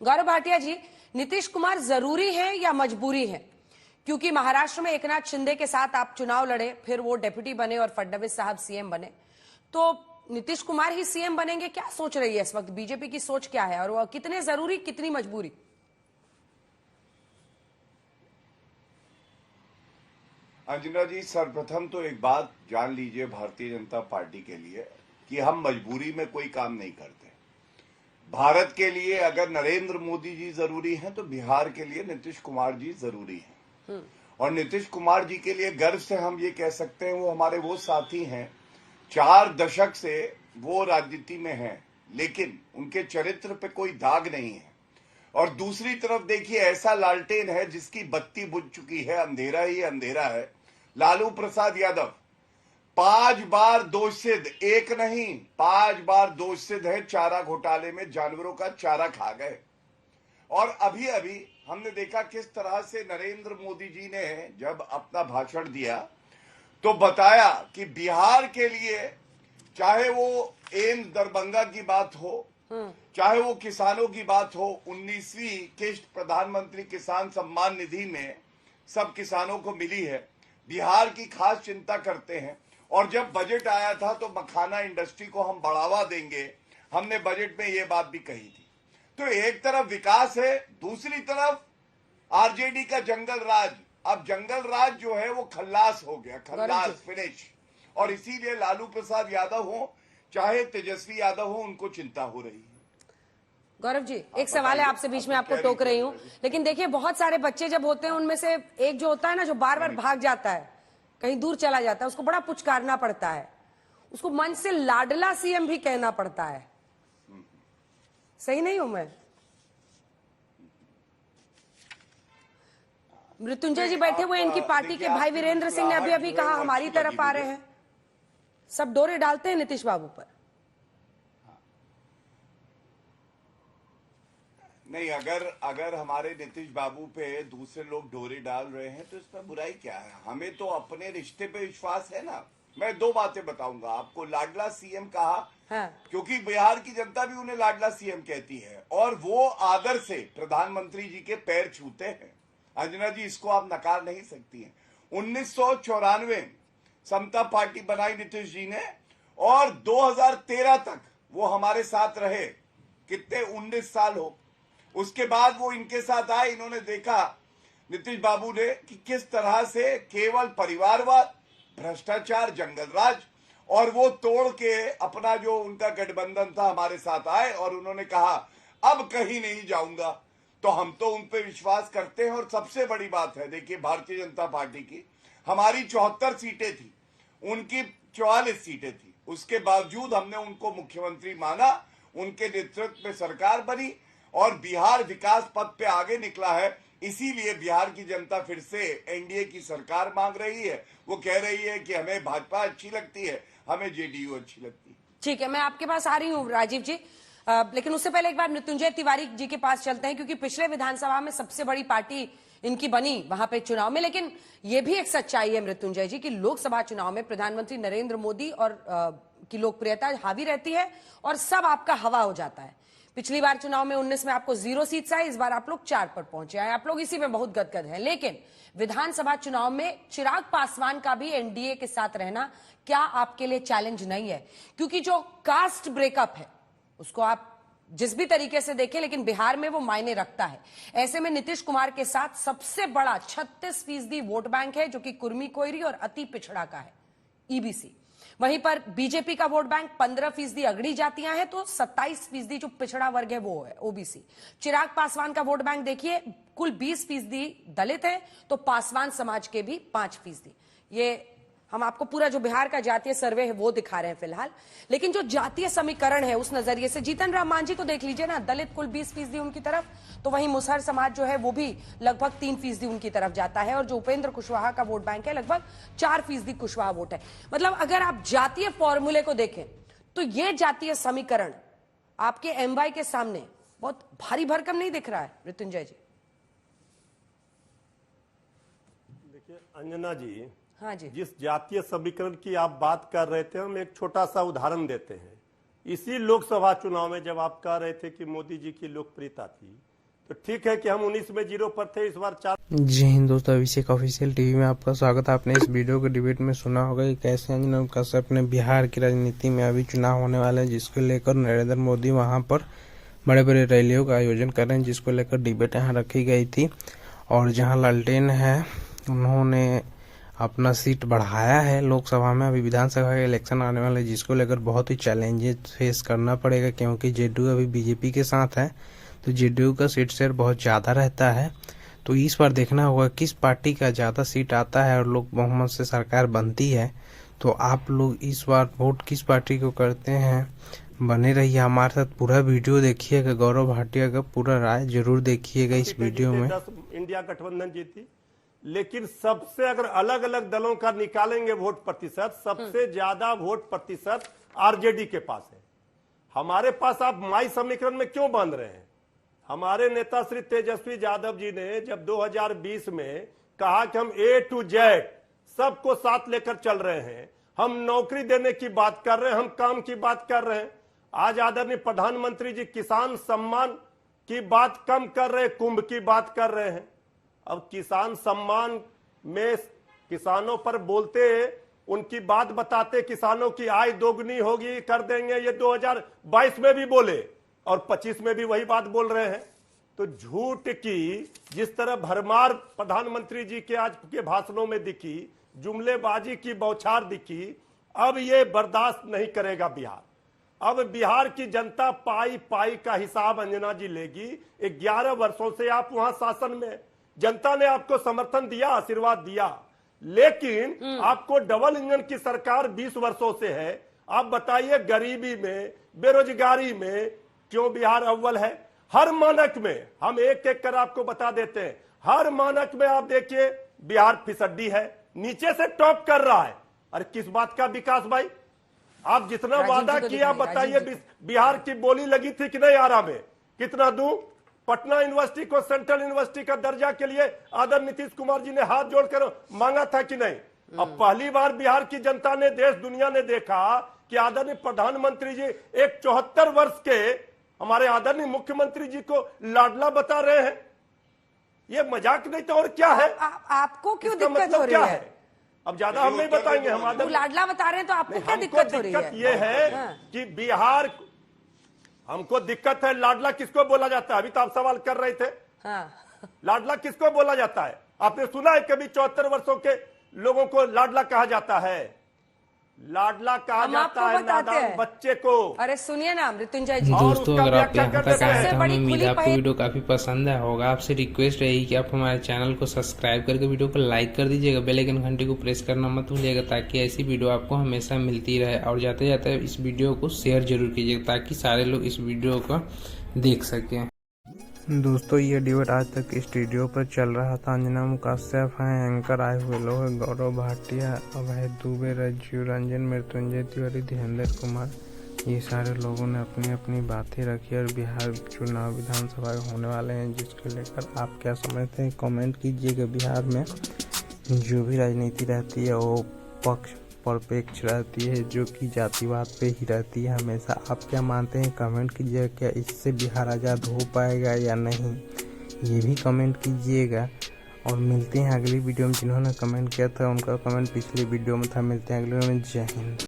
गौरव भाटिया जी, नीतीश कुमार जरूरी है या मजबूरी है? क्योंकि महाराष्ट्र में एकनाथ शिंदे के साथ आप चुनाव लड़े, फिर वो डेप्यूटी बने और फडणवीस साहब सीएम बने, तो नीतीश कुमार ही सीएम बनेंगे? क्या सोच रही है इस वक्त बीजेपी की? सोच क्या है और वो कितने जरूरी, कितनी मजबूरी? अंजना जी, सर्वप्रथम तो एक बात जान लीजिए भारतीय जनता पार्टी के लिए कि हम मजबूरी में कोई काम नहीं करते। भारत के लिए अगर नरेंद्र मोदी जी जरूरी हैं तो बिहार के लिए नीतीश कुमार जी जरूरी हैं। और नीतीश कुमार जी के लिए गर्व से हम ये कह सकते हैं वो हमारे वो साथी हैं, 4 दशक से वो राजनीति में हैं, लेकिन उनके चरित्र पे कोई दाग नहीं है। और दूसरी तरफ देखिए, ऐसा लालटेन है जिसकी बत्ती बुझ चुकी है, अंधेरा ही अंधेरा है। लालू प्रसाद यादव 5 बार दोषित, एक नहीं 5 बार दोषित है चारा घोटाले में, जानवरों का चारा खा गए। और अभी अभी हमने देखा किस तरह से नरेंद्र मोदी जी ने जब अपना भाषण दिया तो बताया कि बिहार के लिए चाहे वो एम्स दरभंगा की बात हो, चाहे वो किसानों की बात हो, 19वीं किश्त प्रधानमंत्री किसान सम्मान निधि में सब किसानों को मिली है, बिहार की खास चिंता करते हैं। और जब बजट आया था तो मखाना इंडस्ट्री को हम बढ़ावा देंगे, हमने बजट में ये बात भी कही थी। तो एक तरफ विकास है, दूसरी तरफ आरजेडी का जंगल राज। अब जंगल राज जो है वो खल्लास हो गया, खल्लास, फिनिश। और इसीलिए लालू प्रसाद यादव हो चाहे तेजस्वी यादव हो, उनको चिंता हो रही है। गौरव जी, एक सवाल है आपसे, बीच में आपको टोक रही हूं, लेकिन देखिए बहुत सारे बच्चे जब होते हैं उनमें से एक जो होता है ना, जो बार बार भाग जाता है, कहीं दूर चला जाता है, उसको बड़ा पुचकारना पड़ता है, उसको मन से लाडला सीएम भी कहना पड़ता है। सही नहीं हूं मैं? मृत्युंजय जी बैठे हुए, इनकी पार्टी के भाई वीरेंद्र सिंह ने अभी अभी कहा हमारी तरफ आ रहे हैं। सब डोरे डालते हैं नीतीश बाबू पर। नहीं, अगर हमारे नीतीश बाबू पे दूसरे लोग डोरे डाल रहे हैं तो इसमें बुराई क्या है? हमें तो अपने रिश्ते पे विश्वास है ना। मैं 2 बातें बताऊंगा आपको। लाडला सीएम कहा, हाँ। क्योंकि बिहार की जनता भी उन्हें लाडला सीएम कहती है और वो आदर से प्रधानमंत्री जी के पैर छूते हैं। अंजना जी, इसको आप नकार नहीं सकती हैं। 1994 समता पार्टी बनाई नीतीश जी ने और 2013 तक वो हमारे साथ रहे। कितने 19 साल हो। उसके बाद वो इनके साथ आए, इन्होंने देखा नीतीश बाबू ने कि किस तरह से केवल परिवारवाद, भ्रष्टाचार, जंगल राज, और वो तोड़ के अपना जो उनका गठबंधन था हमारे साथ आए और उन्होंने कहा अब कहीं नहीं जाऊंगा। तो हम तो उन पे विश्वास करते हैं। और सबसे बड़ी बात है, देखिए भारतीय जनता पार्टी की हमारी 74 सीटें थी, उनकी 44 सीटें थी, उसके बावजूद हमने उनको मुख्यमंत्री माना, उनके नेतृत्व में सरकार बनी और बिहार विकास पथ पे आगे निकला है। इसीलिए बिहार की जनता फिर से एनडीए की सरकार मांग रही है। वो कह रही है कि हमें भाजपा अच्छी लगती है, हमें जेडीयू अच्छी लगती है। ठीक है, मैं आपके पास आ रही हूँ राजीव जी, लेकिन उससे पहले एक बार मृत्युंजय तिवारी जी के पास चलते हैं, क्योंकि पिछले विधानसभा में सबसे बड़ी पार्टी इनकी बनी वहां पे चुनाव में। लेकिन ये भी एक सच्चाई है मृत्युंजय जी कि लोकसभा चुनाव में प्रधानमंत्री नरेंद्र मोदी और की लोकप्रियता हावी रहती है और सब आपका हवा हो जाता है। पिछली बार चुनाव में 19 में आपको 0 सीट आई, इस बार आप लोग 4 पर पहुंचे हैं, आप लोग इसी में बहुत गदगद हैं। लेकिन विधानसभा चुनाव में चिराग पासवान का भी एनडीए के साथ रहना क्या आपके लिए चैलेंज नहीं है? क्योंकि जो कास्ट ब्रेकअप है उसको आप जिस भी तरीके से देखें, लेकिन बिहार में वो मायने रखता है। ऐसे में नीतीश कुमार के साथ सबसे बड़ा 36% वोट बैंक है जो कि कुर्मी कोयरी और अति पिछड़ा का है, ईबीसी। वहीं पर बीजेपी का वोट बैंक 15% अगड़ी जातियां हैं, तो 27% जो पिछड़ा वर्ग है वो है ओबीसी। चिराग पासवान का वोट बैंक देखिए, कुल 20% दलित है, तो पासवान समाज के भी 5%। ये हम आपको पूरा जो बिहार का जातीय सर्वे है वो दिखा रहे हैं फिलहाल। लेकिन जो जातीय समीकरण है उस नजरिए से जीतन राम मांझी को देख लीजिए ना, दलित कुल 20% उनकी तरफ, तो वहीं मुसहर समाज जो है वो भी लगभग 3% उनकी तरफ जाता है। और जो उपेंद्र कुशवाहा का वोट बैंक है लगभग 4% कुशवाहा वोट है। मतलब अगर आप जातीय फॉर्मूले को देखें तो ये जातीय समीकरण आपके एमवाई के सामने बहुत भारी भरकम नहीं दिख रहा है मृत्युंजय जी? देखिए अंजना जी, हाँ जी, जिस जातीय समीकरण की आप बात कर रहे थे, हम एक छोटा सा उदाहरण देते हैं। इसी लोकसभा चुनाव में जब आप कह रहे थे कि मोदी जी की लोकप्रियता थी, तो ठीक है कि हम 19 में 0 पर थे, इस बार 4। जय हिंद दोस्तों, अभिषेक ऑफिशियल टीवी में आपका स्वागत है। आपने इस वीडियो के डिबेट में सुना होगा कि कैसे अंजना कश्यप अपने बिहार की राजनीति में अभी चुनाव होने वाले हैं, जिसको लेकर नरेंद्र मोदी वहां पर बड़े बड़े रैलियों का आयोजन कर रहे हैं, जिसको लेकर डिबेट यहाँ रखी गई थी। और जहाँ लालटेन है उन्होंने अपना सीट बढ़ाया है लोकसभा में। अभी विधानसभा के इलेक्शन आने वाले, जिसको लेकर बहुत ही चैलेंजेस फेस करना पड़ेगा, क्योंकि जेडीयू अभी बीजेपी के साथ है, तो जेडीयू का सीट शेयर बहुत ज़्यादा रहता है। तो इस बार देखना होगा किस पार्टी का ज़्यादा सीट आता है और लोग बहुमत से सरकार बनती है। तो आप लोग इस बार वोट किस पार्टी को करते हैं, बने रहिए हमारे साथ, पूरा वीडियो देखिएगा। गौरव भाटिया का पूरा राय जरूर देखिएगा इस वीडियो में। 10 इंडिया गठबंधन जीती, लेकिन सबसे अगर अलग अलग दलों का निकालेंगे वोट प्रतिशत, सबसे ज्यादा वोट प्रतिशत आरजेडी के पास है। हमारे पास आप माई समीकरण में क्यों बांध रहे हैं? हमारे नेता श्री तेजस्वी यादव जी ने जब 2020 में कहा कि हम A to Z सबको साथ लेकर चल रहे हैं, हम नौकरी देने की बात कर रहे हैं, हम काम की बात कर रहे हैं। आज आदरणीय प्रधानमंत्री जी किसान सम्मान की बात कम कर रहे, कुंभ की बात कर रहे हैं। अब किसान सम्मान में किसानों पर बोलते, उनकी बात बताते, किसानों की आय दोगुनी होगी, कर देंगे, ये 2022 में भी बोले और 25 में भी वही बात बोल रहे हैं। तो झूठ की जिस तरह भरमार प्रधानमंत्री जी के आज के भाषणों में दिखी, जुमलेबाजी की बौछार दिखी, अब ये बर्दाश्त नहीं करेगा बिहार। अब बिहार की जनता पाई पाई का हिसाब अंजना जी लेगी। 11 वर्षों से आप वहां शासन में, जनता ने आपको समर्थन दिया, आशीर्वाद दिया, लेकिन आपको डबल इंजन की सरकार 20 वर्षों से है। आप बताइए गरीबी में, बेरोजगारी में क्यों बिहार अव्वल है? हर मानक में हम एक एक कर आपको बता देते हैं। हर मानक में आप देखिए बिहार फिसड्डी है, नीचे से टॉप कर रहा है। अरे किस बात का विकास भाई? आप जितना वादा किया बताइए। बिहार की बोली लगी थी कि नहीं आरा में? कितना दूं? पटना यूनिवर्सिटी को सेंट्रल यूनिवर्सिटी का दर्जा के लिए आदरणीय नीतीश कुमार जी ने हाथ जोड़कर मांगा था कि नहीं? अब पहली बार बिहार की जनता ने, देश दुनिया ने देखा कि आदरणीय प्रधानमंत्री जी एक 74 वर्ष के हमारे आदरणीय मुख्यमंत्री जी को लाडला बता रहे हैं। ये मजाक नहीं तो और क्या है? आपको क्यों इसका दिक्कत मतलब हो रही क्या है? अब ज्यादा हम नहीं बताएंगे। हम वो लाडला बता रहे हैं तो आपको क्या दिक्कत हो रही है? ये है कि बिहार, हमको दिक्कत है। लाडला किसको बोला जाता है? अभी तो आप सवाल कर रहे थे। लाडला किसको बोला जाता है? आपने सुना है कभी 74 वर्षों के लोगों को लाडला कहा जाता है? लाडला कहा जाता है नादान बच्चे को। अरे सुनिए ना मृत्युंजय जी, दोस्तों अगर आप यहाँ तक आए तो हमें उम्मीद है आपको खुली वीडियो काफी पसंद आया होगा। आपसे रिक्वेस्ट रहेगी कि आप हमारे चैनल को सब्सक्राइब करके वीडियो को लाइक कर दीजिएगा, बेल आइकन घंटी को प्रेस करना मत भूलिएगा, ताकि ऐसी वीडियो आपको हमेशा मिलती रहे। और जाते जाते इस वीडियो को शेयर जरूर कीजिएगा, ताकि सारे लोग इस वीडियो को देख सकें। दोस्तों ये डिबेट आज तक स्टूडियो पर चल रहा था। अंजना कश्यप हैं, एंकर आए हुए लोग हैं गौरव भाटिया, अभय दुबे, राजीव रंजन, मृत्युंजय तिवारी, धीरेन्द्र कुमार, ये सारे लोगों ने अपनी अपनी बातें रखी। और बिहार चुनाव विधानसभा होने वाले हैं, जिसको लेकर आप क्या समझते हैं कमेंट कीजिएगा। बिहार में जो भी राजनीति रहती है वो पक्ष परपेक्ष रहती है, जो कि जातिवाद पे ही रहती है हमेशा। आप क्या मानते हैं कमेंट कीजिएगा। क्या इससे बिहार आज़ाद हो पाएगा या नहीं, ये भी कमेंट कीजिएगा। और मिलते हैं अगली वीडियो में। जिन्होंने कमेंट किया था उनका कमेंट पिछली वीडियो में था। मिलते हैं अगली वीडियो में। जय हिंद।